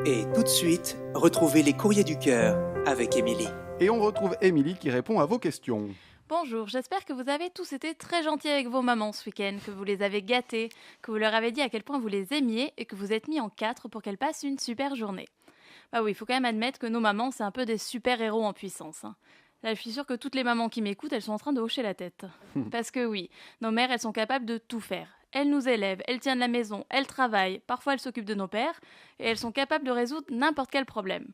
Et tout de suite, retrouvez les courriers du cœur avec Émilie. Et on retrouve Émilie qui répond à vos questions. Bonjour, j'espère que vous avez tous été très gentils avec vos mamans ce week-end, que vous les avez gâtées, que vous leur avez dit à quel point vous les aimiez et que vous êtes mis en quatre pour qu'elles passent une super journée. Bah oui, il faut quand même admettre que nos mamans, c'est un peu des super-héros en puissance. Là, je suis sûre que toutes les mamans qui m'écoutent, elles sont en train de hocher la tête. Parce que oui, nos mères, elles sont capables de tout faire. Elles nous élèvent, elles tiennent la maison, elles travaillent, parfois elles s'occupent de nos pères, et elles sont capables de résoudre n'importe quel problème.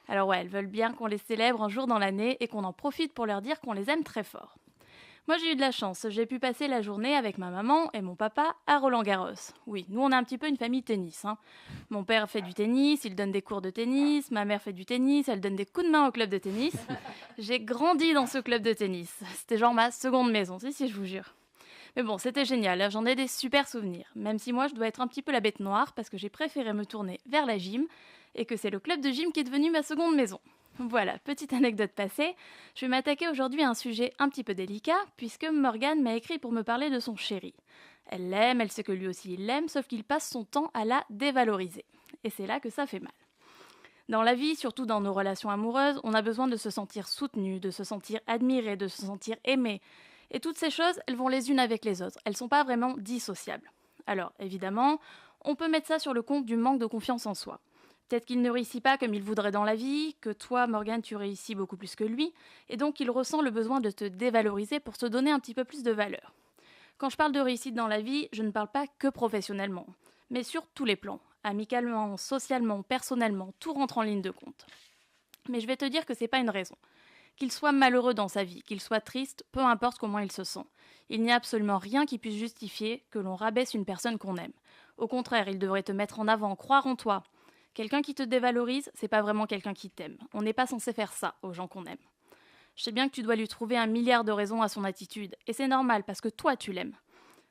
Alors ouais, elles veulent bien qu'on les célèbre un jour dans l'année et qu'on en profite pour leur dire qu'on les aime très fort. Moi j'ai eu de la chance, j'ai pu passer la journée avec ma maman et mon papa à Roland-Garros. Oui, nous on a un petit peu une famille tennis. Mon père fait du tennis, il donne des cours de tennis, ma mère fait du tennis, elle donne des coups de main au club de tennis. J'ai grandi dans ce club de tennis, c'était genre ma seconde maison, si je vous jure. Mais bon, c'était génial, j'en ai des super souvenirs, même si moi je dois être un petit peu la bête noire parce que j'ai préféré me tourner vers la gym et que c'est le club de gym qui est devenu ma seconde maison. Voilà, petite anecdote passée, je vais m'attaquer aujourd'hui à un sujet un petit peu délicat puisque Morgane m'a écrit pour me parler de son chéri. Elle l'aime, elle sait que lui aussi il l'aime, sauf qu'il passe son temps à la dévaloriser. Et c'est là que ça fait mal. Dans la vie, surtout dans nos relations amoureuses, on a besoin de se sentir soutenu, de se sentir admiré, de se sentir aimé. Et toutes ces choses, elles vont les unes avec les autres. Elles ne sont pas vraiment dissociables. Alors, évidemment, on peut mettre ça sur le compte du manque de confiance en soi. Peut-être qu'il ne réussit pas comme il voudrait dans la vie, que toi, Morgane, tu réussis beaucoup plus que lui, et donc il ressent le besoin de te dévaloriser pour te donner un petit peu plus de valeur. Quand je parle de réussite dans la vie, je ne parle pas que professionnellement, mais sur tous les plans. Amicalement, socialement, personnellement, tout rentre en ligne de compte. Mais je vais te dire que c'est pas une raison. Qu'il soit malheureux dans sa vie, qu'il soit triste, peu importe comment il se sent. Il n'y a absolument rien qui puisse justifier que l'on rabaisse une personne qu'on aime. Au contraire, il devrait te mettre en avant, croire en toi. Quelqu'un qui te dévalorise, c'est pas vraiment quelqu'un qui t'aime. On n'est pas censé faire ça aux gens qu'on aime. Je sais bien que tu dois lui trouver 1 milliard de raisons à son attitude, et c'est normal parce que toi tu l'aimes.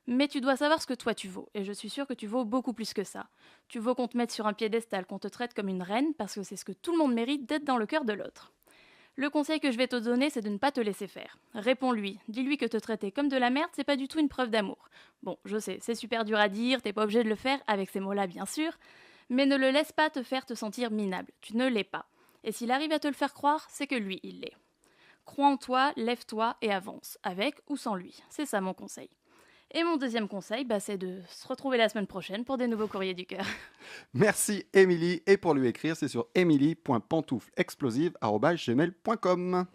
Mais tu dois savoir ce que toi tu vaux, et je suis sûre que tu vaux beaucoup plus que ça. Tu vaux qu'on te mette sur un piédestal, qu'on te traite comme une reine, parce que c'est ce que tout le monde mérite d'être dans le cœur de l'autre. Le conseil que je vais te donner, c'est de ne pas te laisser faire. Réponds-lui, dis-lui que te traiter comme de la merde, c'est pas du tout une preuve d'amour. Bon, je sais, c'est super dur à dire, t'es pas obligé de le faire, avec ces mots-là bien sûr, mais ne le laisse pas te faire te sentir minable, tu ne l'es pas. Et s'il arrive à te le faire croire, c'est que lui, il l'est. Crois en toi, lève-toi et avance, avec ou sans lui. C'est ça mon conseil. Et mon deuxième conseil, c'est de se retrouver la semaine prochaine pour des nouveaux courriers du cœur. Merci Émilie, et pour lui écrire, c'est sur emily.pantouflexplosive@gmail.com.